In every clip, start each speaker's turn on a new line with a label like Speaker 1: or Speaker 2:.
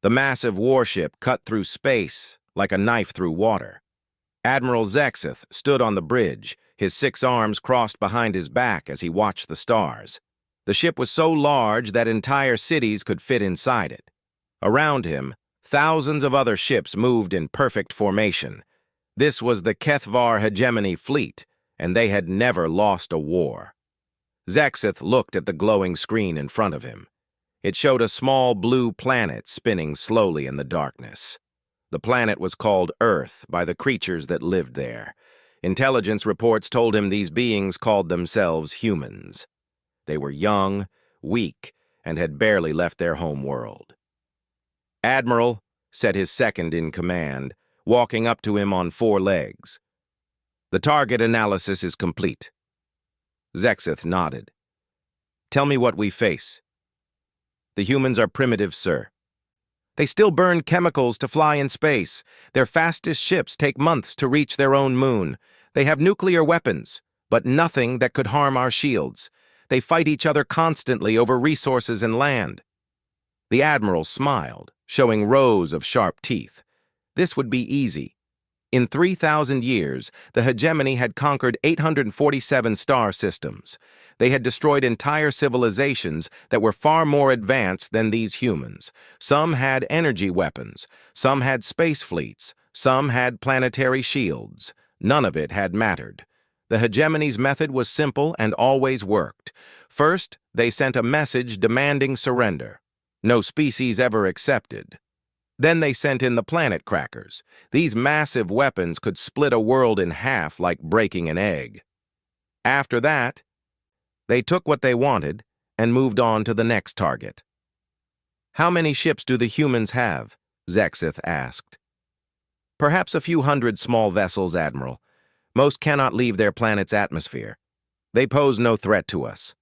Speaker 1: The massive warship cut through space like a knife through water. Admiral Zexeth stood on the bridge, his 6 arms crossed behind his back as he watched the stars. The ship was so large that entire cities could fit inside it. Around him, thousands of other ships moved in perfect formation. This was the Kethvar hegemony fleet, and they had never lost a war. Zexeth looked at the glowing screen in front of him. It showed a small blue planet spinning slowly in the darkness. The planet was called Earth by the creatures that lived there. Intelligence reports told him these beings called themselves humans. They were young, weak, and had barely left their home world. "Admiral," said his second in command, walking up to him on 4 legs. "The target analysis is complete." Zexeth nodded. "Tell me what we face." "The humans are primitive, sir. They still burn chemicals to fly in space. Their fastest ships take months to reach their own moon. They have nuclear weapons, but nothing that could harm our shields. They fight each other constantly over resources and land." The Admiral smiled, showing rows of sharp teeth. This would be easy. In 3,000 years, the hegemony had conquered 847 star systems. They had destroyed entire civilizations that were far more advanced than these humans. Some had energy weapons, some had space fleets, some had planetary shields. None of it had mattered. The hegemony's method was simple and always worked. First, they sent a message demanding surrender. No species ever accepted. Then they sent in the planet crackers. These massive weapons could split a world in half like breaking an egg. After that, they took what they wanted and moved on to the next target. "How many ships do the humans have?" Zexeth asked. "Perhaps a few hundred small vessels, Admiral. Most cannot leave their planet's atmosphere. They pose no threat to us."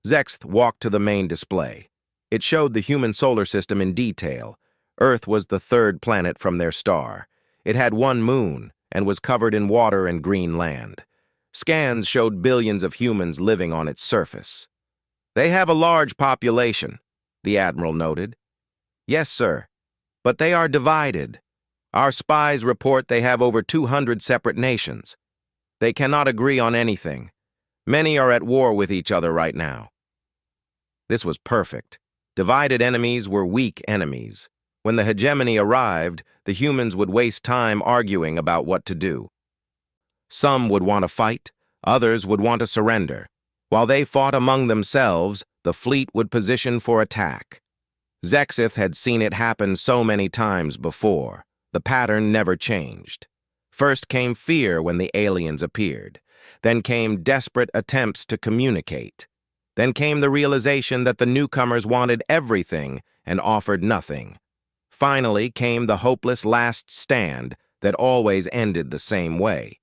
Speaker 1: Zexeth walked to the main display. It showed the human solar system in detail. Earth was the 3rd planet from their star. It had 1 moon and was covered in water and green land. Scans showed billions of humans living on its surface. "They have a large population," the Admiral noted. "Yes, sir, but they are divided. Our spies report they have over 200 separate nations. They cannot agree on anything. Many are at war with each other right now." This was perfect. Divided enemies were weak enemies. When the hegemony arrived, the humans would waste time arguing about what to do. Some would want to fight, others would want to surrender. While they fought among themselves, the fleet would position for attack. Zexeth had seen it happen so many times before. The pattern never changed. First came fear when the aliens appeared. Then came desperate attempts to communicate. Then came the realization that the newcomers wanted everything and offered nothing. Finally came the hopeless last stand that always ended the same way.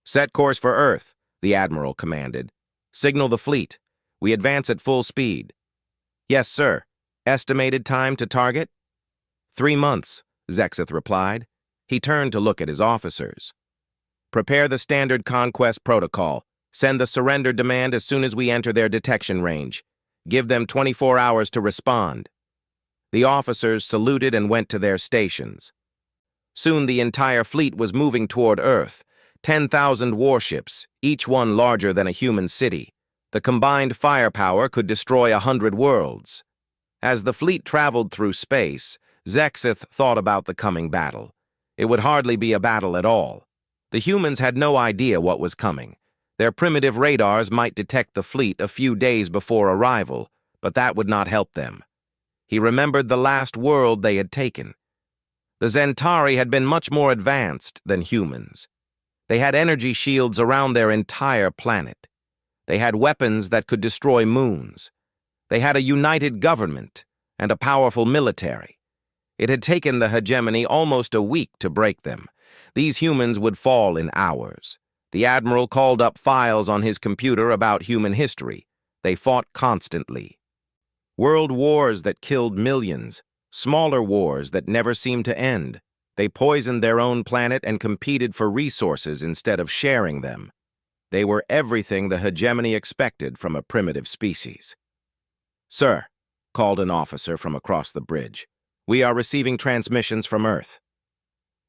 Speaker 1: "Set course for Earth," the Admiral commanded. "Signal the fleet. We advance at full speed." "Yes, sir. Estimated time to target?" 3 months, Zexeth replied. He turned to look at his officers. "Prepare the standard conquest protocol. Send the surrender demand as soon as we enter their detection range. Give them 24 hours to respond." The officers saluted and went to their stations. Soon the entire fleet was moving toward Earth. 10,000 warships, each one larger than a human city. The combined firepower could destroy 100 worlds. As the fleet traveled through space, Zexeth thought about the coming battle. It would hardly be a battle at all. The humans had no idea what was coming. Their primitive radars might detect the fleet a few days before arrival, but that would not help them. He remembered the last world they had taken. The Zentari had been much more advanced than humans. They had energy shields around their entire planet. They had weapons that could destroy moons. They had a united government and a powerful military. It had taken the hegemony almost a week to break them. These humans would fall in hours. The Admiral called up files on his computer about human history. They fought constantly. World wars that killed millions, smaller wars that never seemed to end. They poisoned their own planet and competed for resources instead of sharing them. They were everything the hegemony expected from a primitive species. "Sir," called an officer from across the bridge, We are receiving transmissions from Earth.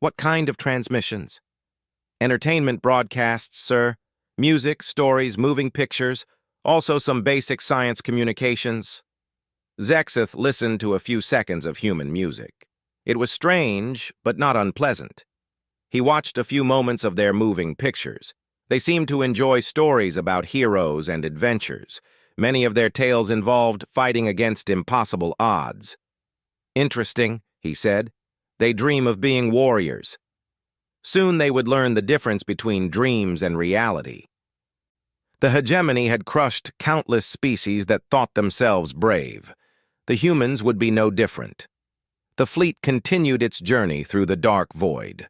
Speaker 1: What kind of transmissions? Entertainment broadcasts, sir. Music, stories, moving pictures, also some basic science communications. Zexith listened to a few seconds of human music. It was strange, but not unpleasant. He watched a few moments of their moving pictures. They seemed to enjoy stories about heroes and adventures. Many of their tales involved fighting against impossible odds. Interesting, he said. They dream of being warriors. Soon they would learn the difference between dreams and reality. The hegemony had crushed countless species that thought themselves brave. The humans would be no different. The fleet continued its journey through the dark void.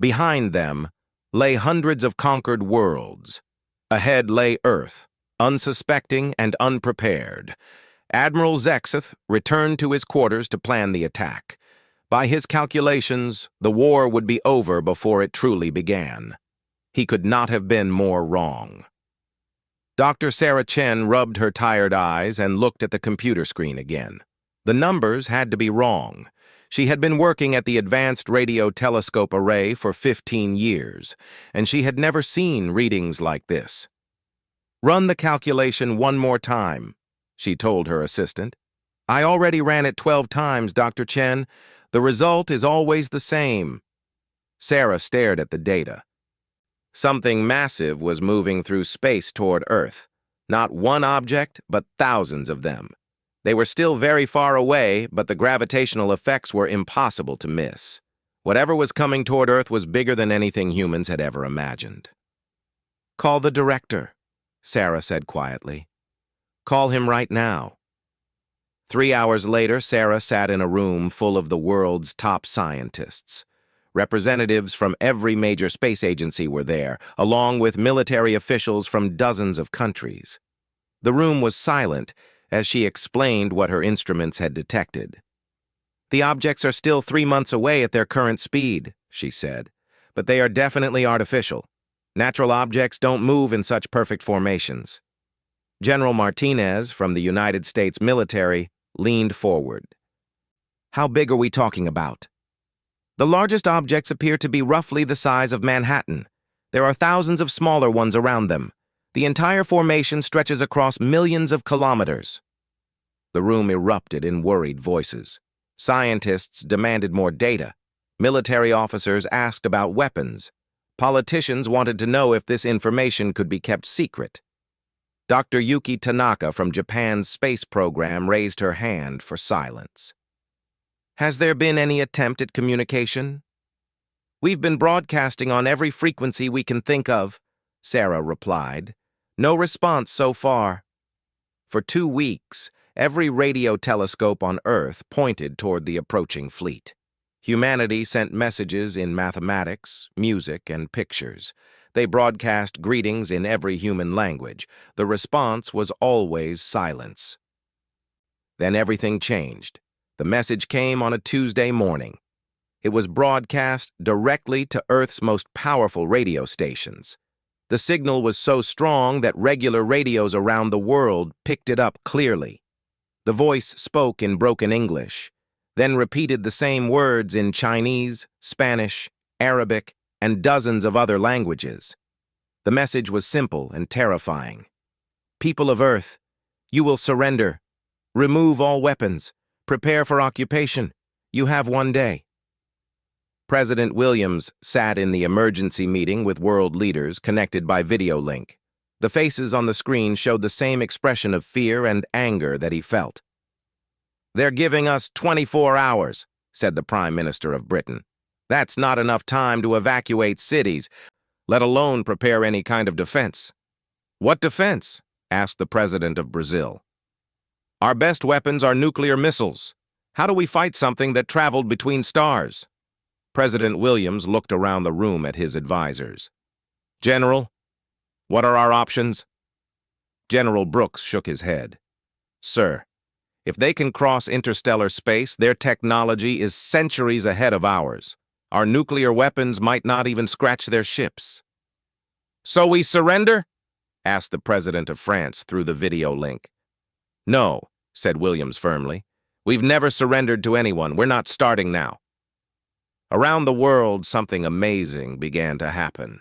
Speaker 1: Behind them lay hundreds of conquered worlds. Ahead lay Earth, unsuspecting and unprepared. Admiral Zexith returned to his quarters to plan the attack. By his calculations, the war would be over before it truly began. He could not have been more wrong. Dr. Sarah Chen rubbed her tired eyes and looked at the computer screen again. The numbers had to be wrong. She had been working at the Advanced Radio Telescope Array for 15 years, and she had never seen readings like this. "Run the calculation one more time," she told her assistant. "I already ran it 12 times, Dr. Chen. The result is always the same." Sarah stared at the data. Something massive was moving through space toward Earth. Not one object, but thousands of them. They were still very far away, but the gravitational effects were impossible to miss. Whatever was coming toward Earth was bigger than anything humans had ever imagined. "Call the director," Sarah said quietly. "Call him right now." 3 hours later, Sarah sat in a room full of the world's top scientists. Representatives from every major space agency were there, along with military officials from dozens of countries. The room was silent as she explained what her instruments had detected. "The objects are still 3 months away at their current speed," she said, "but they are definitely artificial. Natural objects don't move in such perfect formations." General Martinez from the United States military leaned forward. "How big are we talking about?" "The largest objects appear to be roughly the size of Manhattan. There are thousands of smaller ones around them. The entire formation stretches across millions of kilometers." The room erupted in worried voices. Scientists demanded more data. Military officers asked about weapons. Politicians wanted to know if this information could be kept secret. Dr. Yuki Tanaka from Japan's space program raised her hand for silence. "Has there been any attempt at communication?" "We've been broadcasting on every frequency we can think of," Sarah replied. "No response so far." For 2 weeks, every radio telescope on Earth pointed toward the approaching fleet. Humanity sent messages in mathematics, music, and pictures. They broadcast greetings in every human language. The response was always silence. Then everything changed. The message came on a Tuesday morning. It was broadcast directly to Earth's most powerful radio stations. The signal was so strong that regular radios around the world picked it up clearly. The voice spoke in broken English, then repeated the same words in Chinese, Spanish, Arabic, and dozens of other languages. The message was simple and terrifying. "People of Earth, you will surrender. Remove all weapons. Prepare for occupation. You have 1 day." President Williams sat in the emergency meeting with world leaders connected by video link. The faces on the screen showed the same expression of fear and anger that he felt. "They're giving us 24 hours, said the Prime Minister of Britain. "That's not enough time to evacuate cities, let alone prepare any kind of defense." "What defense?" asked the President of Brazil. "Our best weapons are nuclear missiles. How do we fight something that traveled between stars?" President Williams looked around the room at his advisors. "General, what are our options?" General Brooks shook his head. "Sir, if they can cross interstellar space, their technology is centuries ahead of ours. Our nuclear weapons might not even scratch their ships." "So we surrender?" asked the President of France through the video link. "No," said Williams firmly. We've never surrendered to anyone. We're not starting now. Around the world, something amazing began to happen.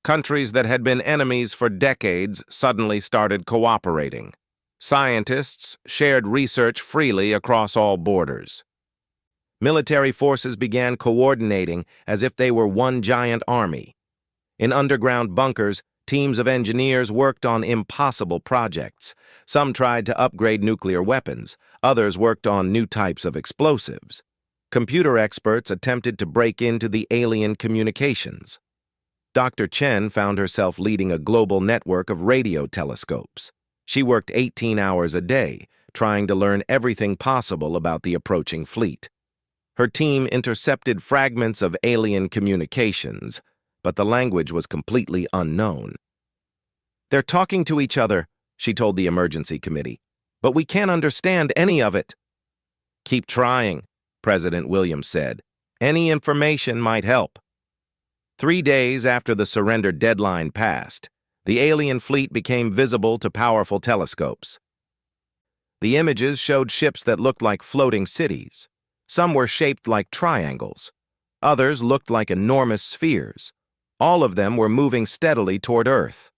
Speaker 1: Countries that had been enemies for decades suddenly started cooperating. Scientists shared research freely across all borders. Military forces began coordinating as if they were one giant army. In underground bunkers, teams of engineers worked on impossible projects. Some tried to upgrade nuclear weapons. Others worked on new types of explosives. Computer experts attempted to break into the alien communications. Dr. Chen found herself leading a global network of radio telescopes. She worked 18 hours a day, trying to learn everything possible about the approaching fleet. Her team intercepted fragments of alien communications, but the language was completely unknown. "They're talking to each other," she told the emergency committee, "but we can't understand any of it." "Keep trying," President Williams said. "Any information might help." 3 days after the surrender deadline passed, the alien fleet became visible to powerful telescopes. The images showed ships that looked like floating cities. Some were shaped like triangles. Others looked like enormous spheres. All of them were moving steadily toward Earth.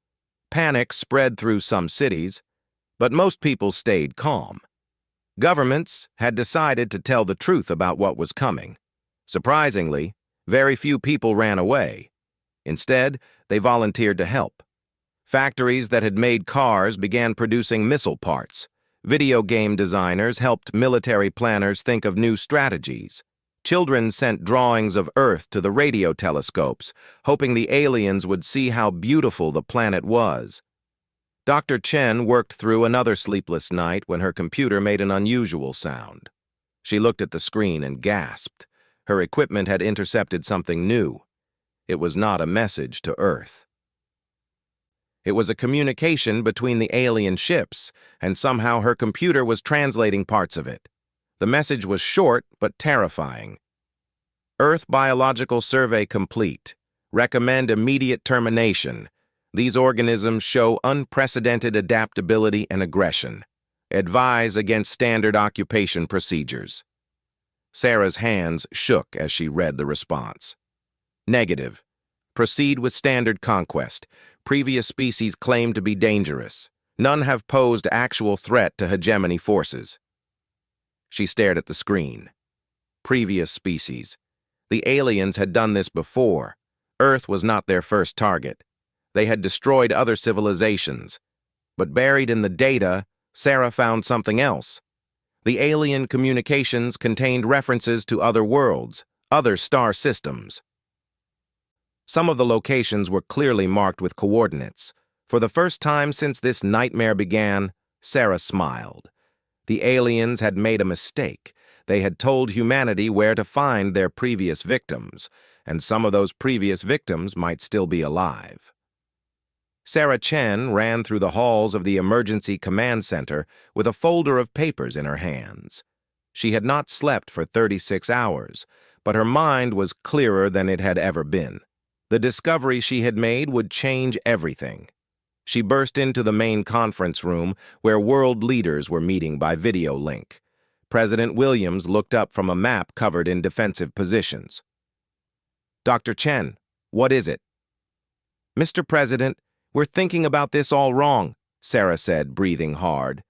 Speaker 1: Panic spread through some cities, but most people stayed calm. Governments had decided to tell the truth about what was coming. Surprisingly, very few people ran away. Instead, they volunteered to help. Factories that had made cars began producing missile parts. Video game designers helped military planners think of new strategies. Children sent drawings of Earth to the radio telescopes, hoping the aliens would see how beautiful the planet was. Dr. Chen worked through another sleepless night when her computer made an unusual sound. She looked at the screen and gasped. Her equipment had intercepted something new. It was not a message to Earth. It was a communication between the alien ships, and somehow her computer was translating parts of it. The message was short but terrifying. "Earth biological survey complete. Recommend immediate termination. These organisms show unprecedented adaptability and aggression. Advise against standard occupation procedures." Sarah's hands shook as she read the response. "Negative. Proceed with standard conquest. Previous species claim to be dangerous. None have posed actual threat to hegemony forces." She stared at the screen. Previous species. The aliens had done this before. Earth was not their first target. They had destroyed other civilizations. But buried in the data, Sarah found something else. The alien communications contained references to other worlds, other star systems. Some of the locations were clearly marked with coordinates. For the first time since this nightmare began, Sarah smiled. The aliens had made a mistake. They had told humanity where to find their previous victims, and some of those previous victims might still be alive. Sarah Chen ran through the halls of the Emergency Command Center with a folder of papers in her hands. She had not slept for 36 hours, but her mind was clearer than it had ever been. The discovery she had made would change everything. She burst into the main conference room where world leaders were meeting by video link. President Williams looked up from a map covered in defensive positions. "Dr. Chen, what is it?" "Mr. President, we're thinking about this all wrong," Sarah said, breathing hard.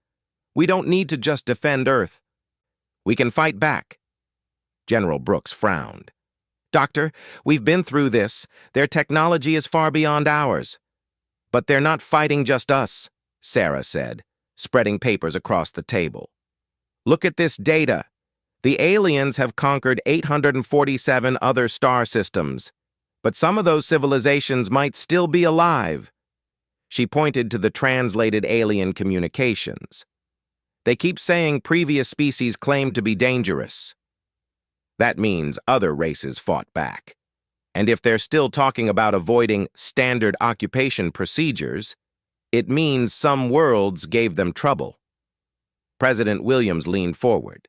Speaker 1: "We don't need to just defend Earth. We can fight back." General Brooks frowned. "Doctor, we've been through this. Their technology is far beyond ours." "But they're not fighting just us," Sarah said, spreading papers across the table. "Look at this data. The aliens have conquered 847 other star systems, but some of those civilizations might still be alive." She pointed to the translated alien communications. "They keep saying previous species claim to be dangerous. That means other races fought back. And if they're still talking about avoiding standard occupation procedures, it means some worlds gave them trouble." President Williams leaned forward.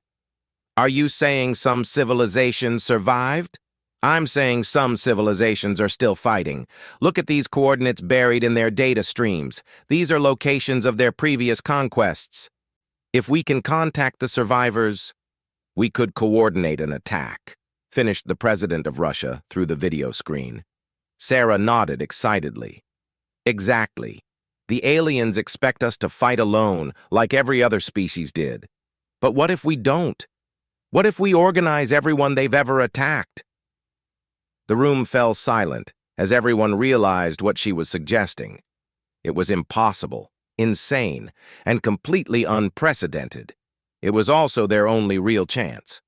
Speaker 1: "Are you saying some civilizations survived? I'm saying some civilizations are still fighting. Look at these coordinates buried in their data streams. These are locations of their previous conquests. If we can contact the survivors, We could coordinate an attack, finished the president of Russia through the video screen. Sarah nodded excitedly. Exactly. The aliens expect us to fight alone, like every other species did. But what if we don't? What if we organize everyone they've ever attacked? The room fell silent as everyone realized what she was suggesting. It was impossible, insane, and completely unprecedented. It was also their only real chance.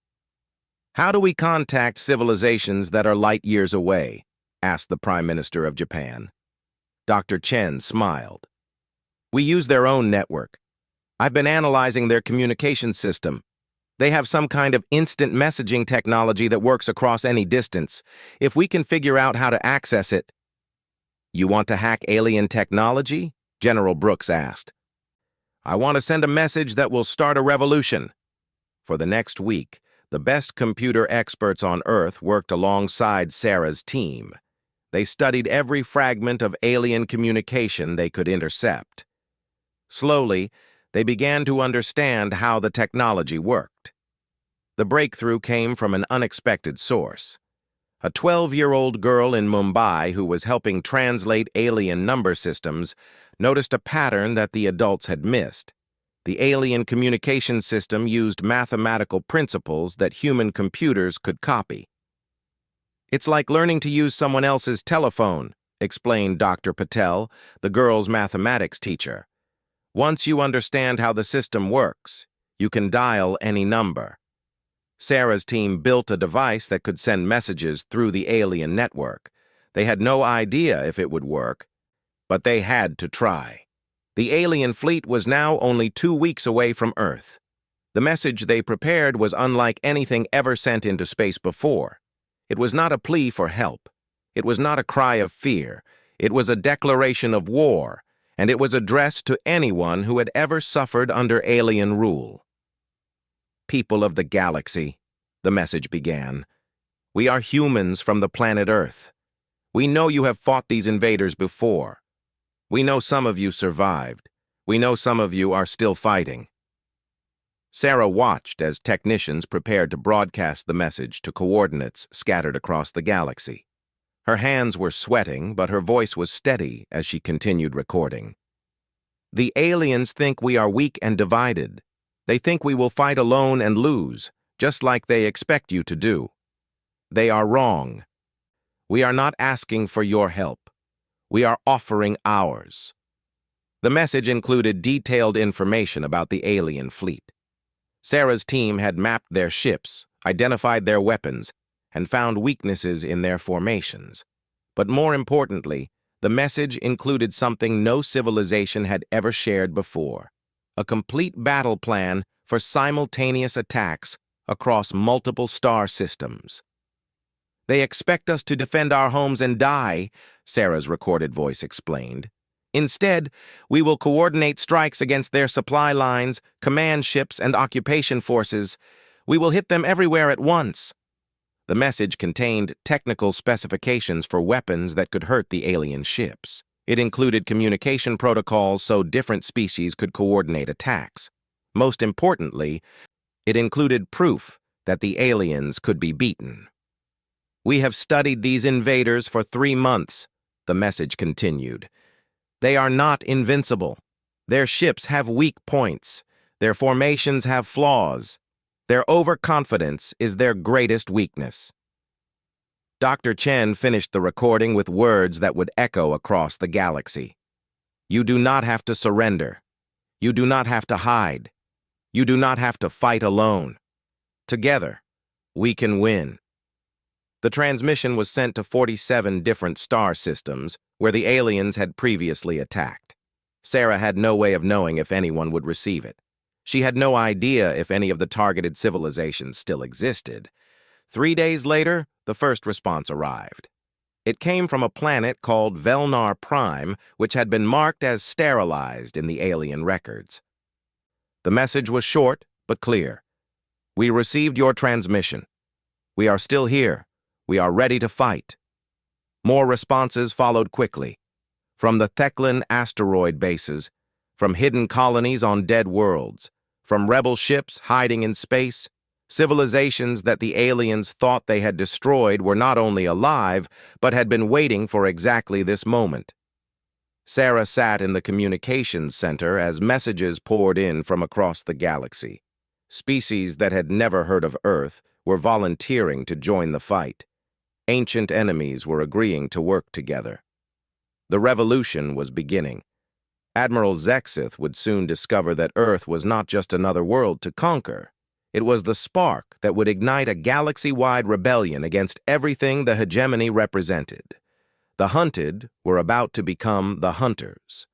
Speaker 1: How do we contact civilizations that are light years away? Asked the Prime Minister of Japan. Dr. Chen smiled. We use their own network. I've been analyzing their communication system. They have some kind of instant messaging technology that works across any distance. If we can figure out how to access it. You want to hack alien technology? General Brooks asked. I want to send a message that will start a revolution. For the next week, the best computer experts on Earth worked alongside Sarah's team. They studied every fragment of alien communication they could intercept. Slowly, they began to understand how the technology worked. The breakthrough came from an unexpected source. A 12-year-old girl in Mumbai who was helping translate alien number systems noticed a pattern that the adults had missed. The alien communication system used mathematical principles that human computers could copy. It's like learning to use someone else's telephone, explained Dr. Patel, the girl's mathematics teacher. Once you understand how the system works, you can dial any number. Sarah's team built a device that could send messages through the alien network. They had no idea if it would work, but they had to try. The alien fleet was now only 2 weeks away from Earth. The message they prepared was unlike anything ever sent into space before. It was not a plea for help. It was not a cry of fear. It was a declaration of war, and it was addressed to anyone who had ever suffered under alien rule. People of the galaxy, the message began. We are humans from the planet Earth. We know you have fought these invaders before. We know some of you survived. We know some of you are still fighting. Sarah watched as technicians prepared to broadcast the message to coordinates scattered across the galaxy. Her hands were sweating, but her voice was steady as she continued recording. The aliens think we are weak and divided. They think we will fight alone and lose, just like they expect you to do. They are wrong. We are not asking for your help. We are offering ours. The message included detailed information about the alien fleet. Sarah's team had mapped their ships, identified their weapons, and found weaknesses in their formations. But more importantly, the message included something no civilization had ever shared before: a complete battle plan for simultaneous attacks across multiple star systems. They expect us to defend our homes and die, Sarah's recorded voice explained. Instead, we will coordinate strikes against their supply lines, command ships, and occupation forces. We will hit them everywhere at once. The message contained technical specifications for weapons that could hurt the alien ships. It included communication protocols so different species could coordinate attacks. Most importantly, it included proof that the aliens could be beaten. We have studied these invaders for 3 months, the message continued. They are not invincible. Their ships have weak points. Their formations have flaws. Their overconfidence is their greatest weakness. Dr. Chen finished the recording with words that would echo across the galaxy. You do not have to surrender. You do not have to hide. You do not have to fight alone. Together, we can win. The transmission was sent to 47 different star systems where the aliens had previously attacked. Sarah had no way of knowing if anyone would receive it. She had no idea if any of the targeted civilizations still existed. 3 days later, the first response arrived. It came from a planet called Velnar Prime, which had been marked as sterilized in the alien records. The message was short but clear. We received your transmission. We are still here. We are ready to fight. More responses followed quickly. From the Theclan asteroid bases, from hidden colonies on dead worlds, from rebel ships hiding in space, Civilizations that the aliens thought they had destroyed were not only alive, but had been waiting for exactly this moment. Sarah sat in the communications center as messages poured in from across the galaxy. Species that had never heard of Earth were volunteering to join the fight. Ancient enemies were agreeing to work together. The revolution was beginning. Admiral Zexith would soon discover that Earth was not just another world to conquer. It was the spark that would ignite a galaxy-wide rebellion against everything the hegemony represented. The hunted were about to become the hunters.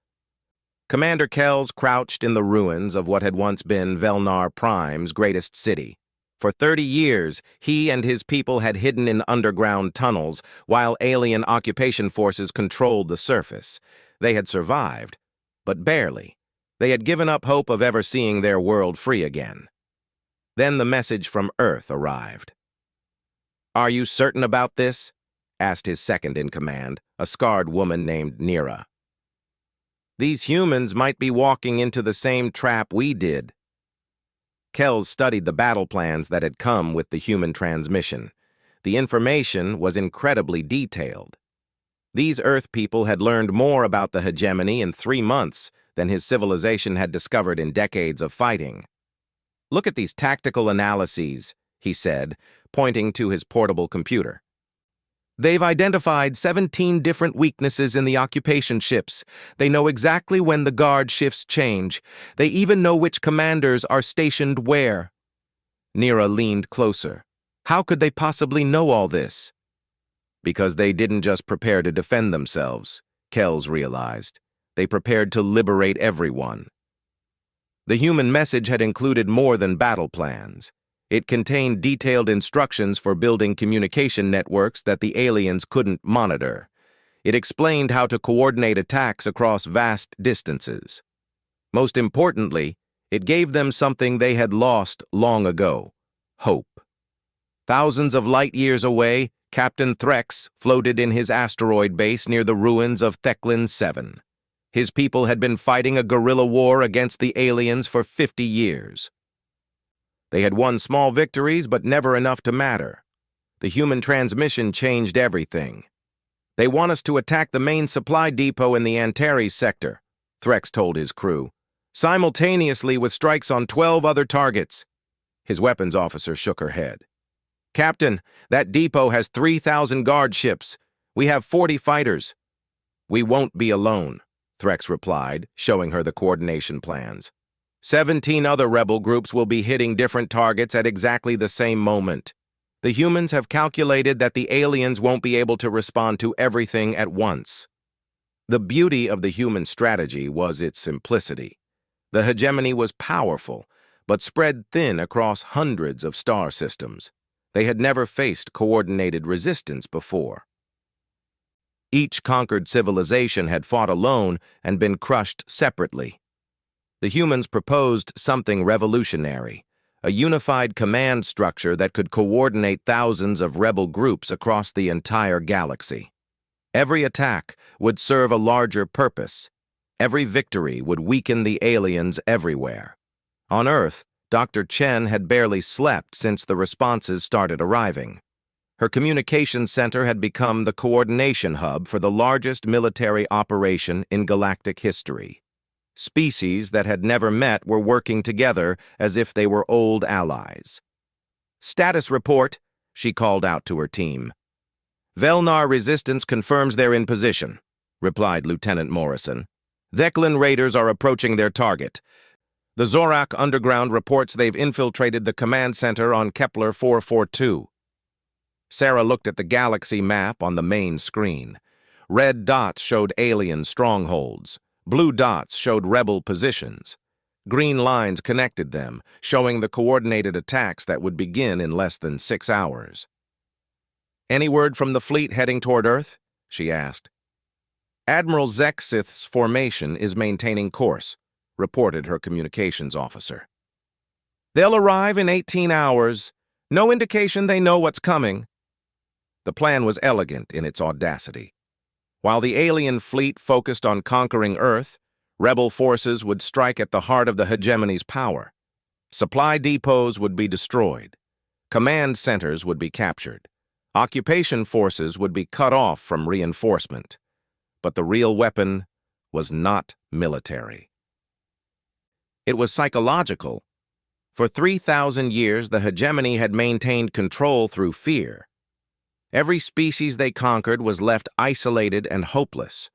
Speaker 1: Commander Kells crouched in the ruins of what had once been Velnar Prime's greatest city. For 30 years, he and his people had hidden in underground tunnels while alien occupation forces controlled the surface. They had survived, but barely. They had given up hope of ever seeing their world free again. Then the message from Earth arrived. "Are you certain about this?" asked his second-in-command, a scarred woman named Nira. "These humans might be walking into the same trap we did." Kells studied the battle plans that had come with the human transmission. The information was incredibly detailed. These Earth people had learned more about the hegemony in 3 months than his civilization had discovered in decades of fighting. "Look at these tactical analyses," he said, pointing to his portable computer. "They've identified 17 different weaknesses in the occupation ships. They know exactly when the guard shifts change. They even know which commanders are stationed where." Nira leaned closer. How could they possibly know all this? Because they didn't just prepare to defend themselves, Kells realized. They prepared to liberate everyone. The human message had included more than battle plans. It contained detailed instructions for building communication networks that the aliens couldn't monitor. It explained how to coordinate attacks across vast distances. Most importantly, it gave them something they had lost long ago: hope. Thousands of light years away, Captain Threx floated in his asteroid base near the ruins of Theclin 7. His people had been fighting a guerrilla war against the aliens for 50 years. They had won small victories, but never enough to matter. The human transmission changed everything. "They want us to attack the main supply depot in the Antares sector," Threx told his crew, "simultaneously with strikes on 12 other targets." His weapons officer shook her head. "Captain, that depot has 3,000 guard ships. We have 40 fighters." "We won't be alone," Threx replied, showing her the coordination plans. 17 other rebel groups will be hitting different targets at exactly the same moment. The humans have calculated that the aliens won't be able to respond to everything at once. The beauty of the human strategy was its simplicity. The hegemony was powerful, but spread thin across hundreds of star systems. They had never faced coordinated resistance before. Each conquered civilization had fought alone and been crushed separately. The humans proposed something revolutionary, a unified command structure that could coordinate thousands of rebel groups across the entire galaxy. Every attack would serve a larger purpose. Every victory would weaken the aliens everywhere. On Earth, Dr. Chen had barely slept since the responses started arriving. Her communications center had become the coordination hub for the largest military operation in galactic history. Species that had never met were working together as if they were old allies. "Status report," she called out to her team. "Velnar resistance confirms they're in position," replied Lieutenant Morrison. "Theclin raiders are approaching their target. The Zorak Underground reports they've infiltrated the command center on Kepler 442. Sarah looked at the galaxy map on the main screen. Red dots showed alien strongholds. Blue dots showed rebel positions. Green lines connected them, showing the coordinated attacks that would begin in less than 6 hours. "Any word from the fleet heading toward Earth?" she asked. "Admiral Zexith's formation is maintaining course," reported her communications officer. "They'll arrive in 18 hours. No indication they know what's coming." The plan was elegant in its audacity. While the alien fleet focused on conquering Earth, rebel forces would strike at the heart of the hegemony's power. Supply depots would be destroyed. Command centers would be captured. Occupation forces would be cut off from reinforcement. But the real weapon was not military. It was psychological. For 3,000 years, the hegemony had maintained control through fear. Every species they conquered was left isolated and hopeless.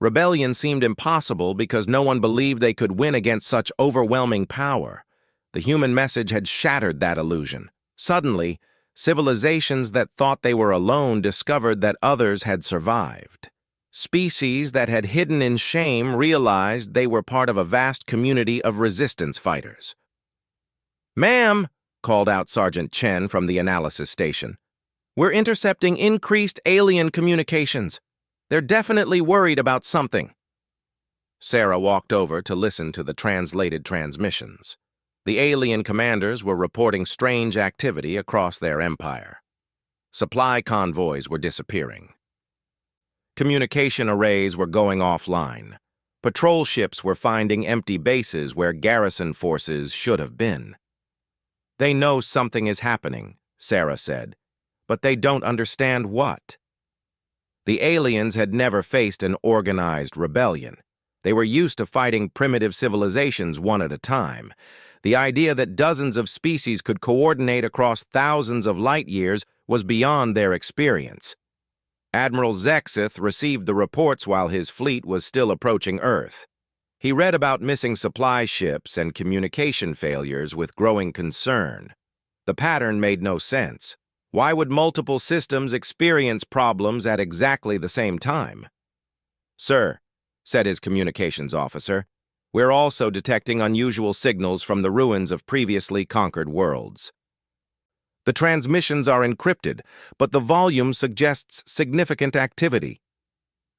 Speaker 1: Rebellion seemed impossible because no one believed they could win against such overwhelming power. The human message had shattered that illusion. Suddenly, civilizations that thought they were alone discovered that others had survived. Species that had hidden in shame realized they were part of a vast community of resistance fighters. "Ma'am," called out Sergeant Chen from the analysis station, "we're intercepting increased alien communications. They're definitely worried about something." Sarah walked over to listen to the translated transmissions. The alien commanders were reporting strange activity across their empire. Supply convoys were disappearing. Communication arrays were going offline. Patrol ships were finding empty bases where garrison forces should have been. "They know something is happening," Sarah said, "but they don't understand what." The aliens had never faced an organized rebellion. They were used to fighting primitive civilizations one at a time. The idea that dozens of species could coordinate across thousands of light years was beyond their experience. Admiral Zexith received the reports while his fleet was still approaching Earth. He read about missing supply ships and communication failures with growing concern. The pattern made no sense. Why would multiple systems experience problems at exactly the same time? "Sir," said his communications officer, "we're also detecting unusual signals from the ruins of previously conquered worlds. The transmissions are encrypted, but the volume suggests significant activity."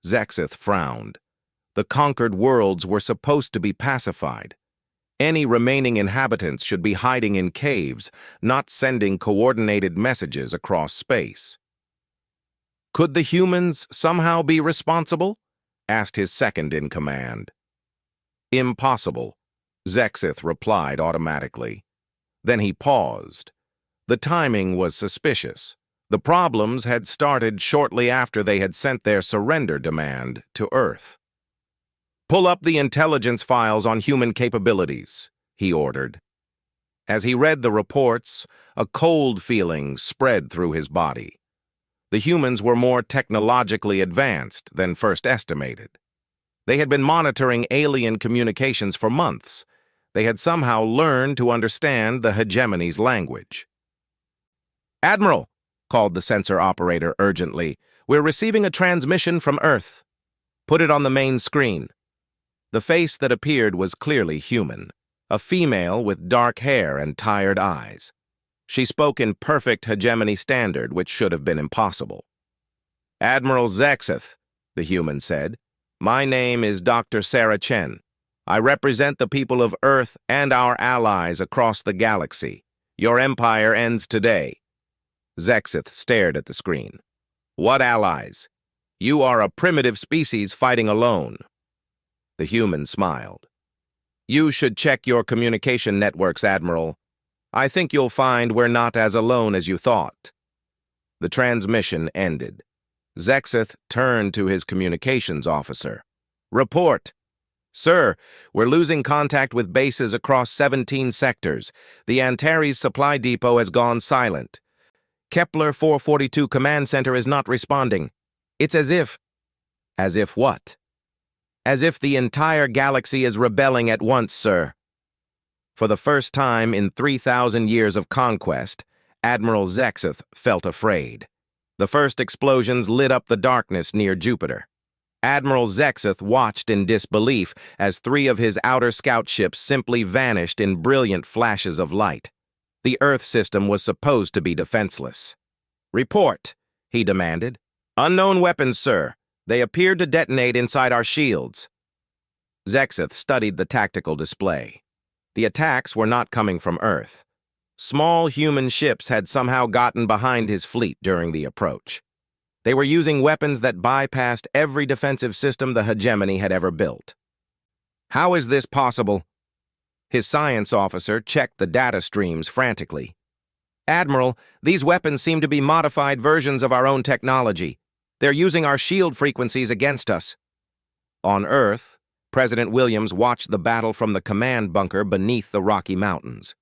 Speaker 1: Zexith frowned. The conquered worlds were supposed to be pacified. Any remaining inhabitants should be hiding in caves, not sending coordinated messages across space. "Could the humans somehow be responsible?" asked his second-in-command. "Impossible," Zexith replied automatically. Then he paused. The timing was suspicious. The problems had started shortly after they had sent their surrender demand to Earth. "Pull up the intelligence files on human capabilities," he ordered. As he read the reports, a cold feeling spread through his body. The humans were more technologically advanced than first estimated. They had been monitoring alien communications for months. They had somehow learned to understand the hegemony's language. "Admiral," called the sensor operator urgently, "we're receiving a transmission from Earth." "Put it on the main screen." The face that appeared was clearly human, a female with dark hair and tired eyes. She spoke in perfect hegemony standard, which should have been impossible. "Admiral Zexith," the human said, "my name is Dr. Sarah Chen. I represent the people of Earth and our allies across the galaxy. Your empire ends today." Zexith stared at the screen. "What allies? You are a primitive species fighting alone." The human smiled. "You should check your communication networks, Admiral. I think you'll find we're not as alone as you thought." The transmission ended. Zexith turned to his communications officer. "Report." "Sir, we're losing contact with bases across 17 sectors. The Antares supply depot has gone silent. Kepler 442 Command Center is not responding. It's as if..." "As if what?" "As if the entire galaxy is rebelling at once, sir." For the first time in 3,000 years of conquest, Admiral Zexith felt afraid. The first explosions lit up the darkness near Jupiter. Admiral Zexith watched in disbelief as 3 of his outer scout ships simply vanished in brilliant flashes of light. The Earth system was supposed to be defenseless. "Report," he demanded. "Unknown weapons, sir. They appeared to detonate inside our shields." Zexith studied the tactical display. The attacks were not coming from Earth. Small human ships had somehow gotten behind his fleet during the approach. They were using weapons that bypassed every defensive system the hegemony had ever built. "How is this possible?" His science officer checked the data streams frantically. Admiral, these weapons seem to be modified versions of our own technology. They're using our shield frequencies against us. On Earth, President Williams watched the battle from the command bunker beneath the Rocky Mountains.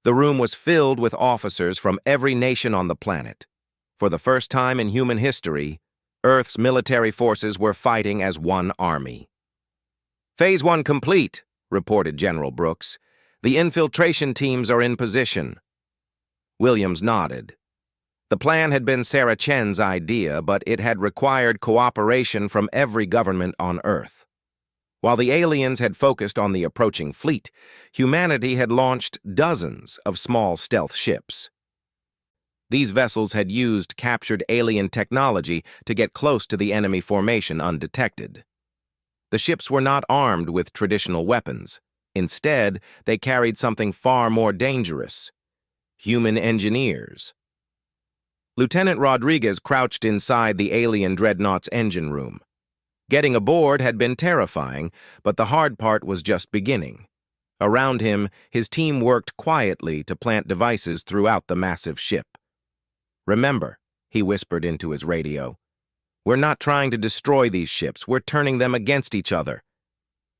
Speaker 1: The room was filled with officers from every nation on the planet. For the first time in human history, Earth's military forces were fighting as one army. Phase 1 complete, reported General Brooks. The infiltration teams are in position. Williams nodded. The plan had been Sarah Chen's idea, but it had required cooperation from every government on Earth. While the aliens had focused on the approaching fleet, humanity had launched dozens of small stealth ships. These vessels had used captured alien technology to get close to the enemy formation undetected. The ships were not armed with traditional weapons. Instead, they carried something far more dangerous: human engineers. Lieutenant Rodriguez crouched inside the alien dreadnought's engine room. Getting aboard had been terrifying, but the hard part was just beginning. Around him, his team worked quietly to plant devices throughout the massive ship. "Remember," he whispered into his radio, "we're not trying to destroy these ships, we're turning them against each other."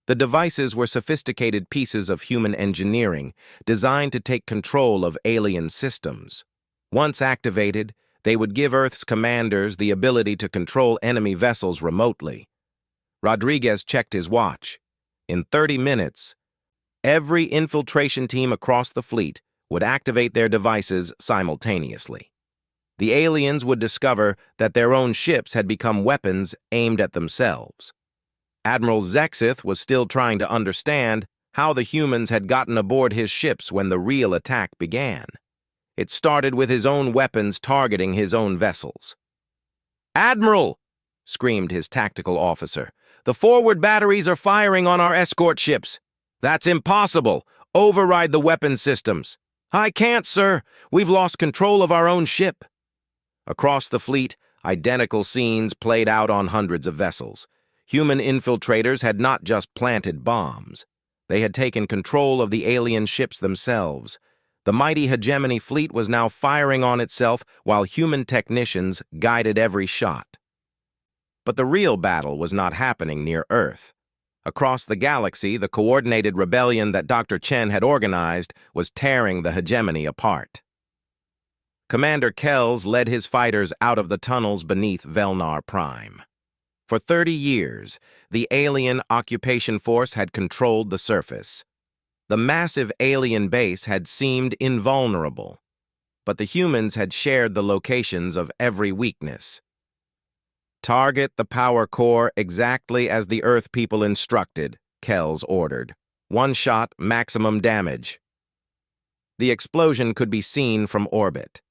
Speaker 1: The devices were sophisticated pieces of human engineering designed to take control of alien systems. Once activated, they would give Earth's commanders the ability to control enemy vessels remotely. Rodriguez checked his watch. In 30 minutes, every infiltration team across the fleet would activate their devices simultaneously. The aliens would discover that their own ships had become weapons aimed at themselves. Admiral Zexith was still trying to understand how the humans had gotten aboard his ships when the real attack began. It started with his own weapons targeting his own vessels. "Admiral!" screamed his tactical officer. "The forward batteries are firing on our escort ships." "That's impossible. Override the weapon systems." "I can't, sir. We've lost control of our own ship." Across the fleet, identical scenes played out on hundreds of vessels. Human infiltrators had not just planted bombs. They had taken control of the alien ships themselves. The mighty hegemony fleet was now firing on itself while human technicians guided every shot. But the real battle was not happening near Earth. Across the galaxy, the coordinated rebellion that Dr. Chen had organized was tearing the hegemony apart. Commander Kells led his fighters out of the tunnels beneath Velnar Prime. For 30 years, the alien occupation force had controlled the surface. The massive alien base had seemed invulnerable, but the humans had shared the locations of every weakness. "Target the power core exactly as the Earth people instructed," Kells ordered. "One shot, maximum damage." The explosion could be seen from orbit.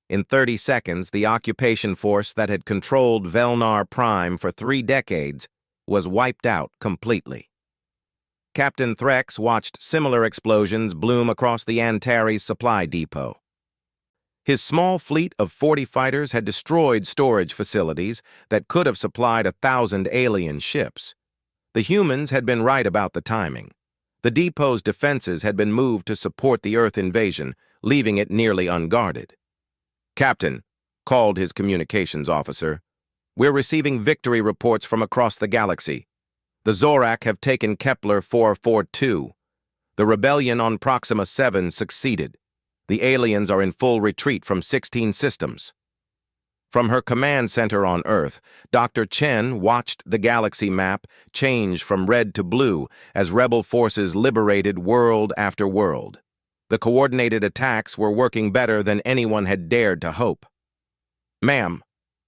Speaker 1: In 30 seconds, the occupation force that had controlled Velnar Prime for 3 decades was wiped out completely. Captain Threx watched similar explosions bloom across the Antares supply depot. His small fleet of 40 fighters had destroyed storage facilities that could have supplied 1,000 alien ships. The humans had been right about the timing. The depot's defenses had been moved to support the Earth invasion, leaving it nearly unguarded. "Captain," called his communications officer, "we're receiving victory reports from across the galaxy. The Zorak have taken Kepler 442. The rebellion on Proxima 7 succeeded. The aliens are in full retreat from 16 systems." From her command center on Earth, Dr. Chen watched the galaxy map change from red to blue as rebel forces liberated world after world. The coordinated attacks were working better than anyone had dared to hope. "Ma'am,"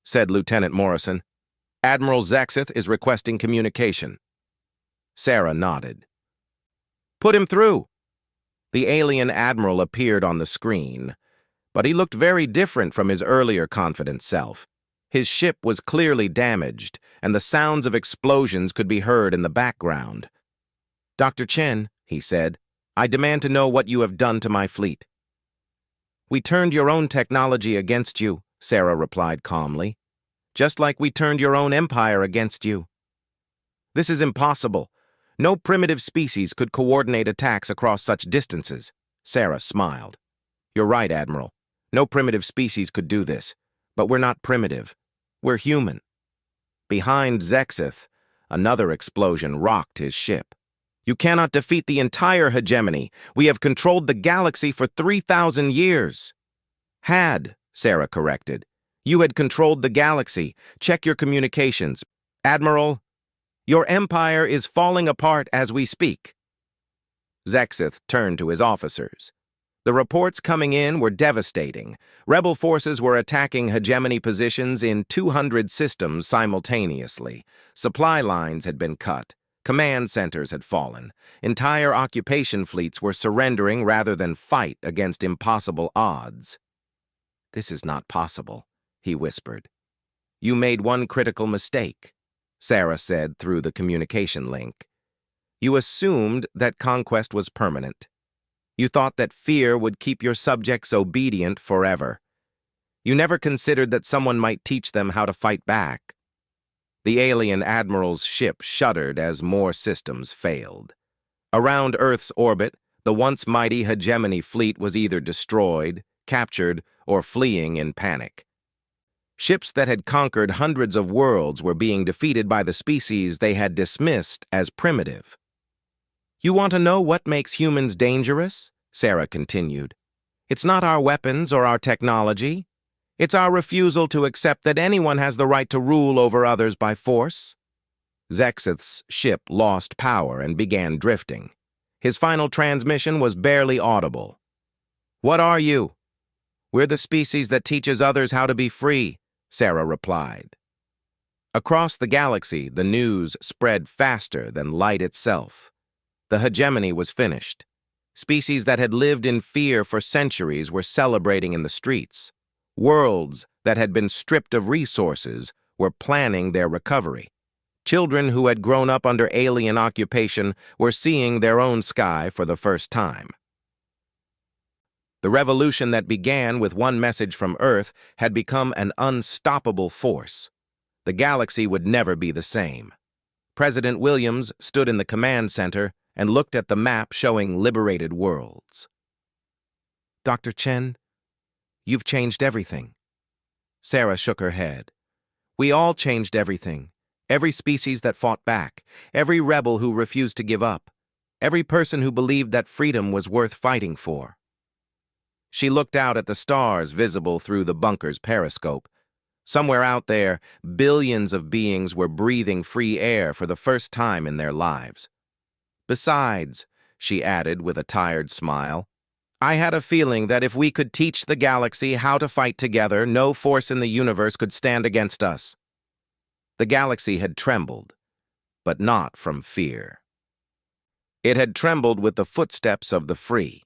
Speaker 1: said Lieutenant Morrison, "Admiral Zexith is requesting communication." Sarah nodded. "Put him through." The alien admiral appeared on the screen, but he looked very different from his earlier confident self. His ship was clearly damaged, and the sounds of explosions could be heard in the background. "Dr. Chen," he said, "I demand to know what you have done to my fleet." "We turned your own technology against you," Sarah replied calmly, "just like we turned your own empire against you." "This is impossible. No primitive species could coordinate attacks across such distances." Sarah smiled. "You're right, Admiral. No primitive species could do this, but we're not primitive. We're human. Behind Zexith, another explosion rocked his ship. You cannot defeat the entire hegemony. We have controlled the galaxy for 3,000 years. Had, Sarah corrected. You had controlled the galaxy. Check your communications. Admiral, your empire is falling apart as we speak. Zexith turned to his officers. The reports coming in were devastating. Rebel forces were attacking hegemony positions in 200 systems simultaneously. Supply lines had been cut. Command centers had fallen. Entire occupation fleets were surrendering rather than fight against impossible odds. This is not possible, he whispered. You made one critical mistake, Sarah said through the communication link. You assumed that conquest was permanent. You thought that fear would keep your subjects obedient forever. You never considered that someone might teach them how to fight back. The alien admiral's ship shuddered as more systems failed. Around Earth's orbit, the once mighty hegemony fleet was either destroyed, captured, or fleeing in panic. Ships that had conquered hundreds of worlds were being defeated by the species they had dismissed as primitive. You want to know what makes humans dangerous? Sarah continued. It's not our weapons or our technology. It's our refusal to accept that anyone has the right to rule over others by force. Zexith's ship lost power and began drifting. His final transmission was barely audible. What are you? We're the species that teaches others how to be free, Sarah replied. Across the galaxy, the news spread faster than light itself. The hegemony was finished. Species that had lived in fear for centuries were celebrating in the streets. Worlds that had been stripped of resources were planning their recovery. Children who had grown up under alien occupation were seeing their own sky for the first time. The revolution that began with one message from Earth had become an unstoppable force. The galaxy would never be the same. President Williams stood in the command center and looked at the map showing liberated worlds. Dr. Chen, you've changed everything. Sarah shook her head. We all changed everything. Every species that fought back, every rebel who refused to give up, every person who believed that freedom was worth fighting for. She looked out at the stars visible through the bunker's periscope. Somewhere out there, billions of beings were breathing free air for the first time in their lives. Besides, she added with a tired smile, I had a feeling that if we could teach the galaxy how to fight together, no force in the universe could stand against us. The galaxy had trembled, but not from fear. It had trembled with the footsteps of the free.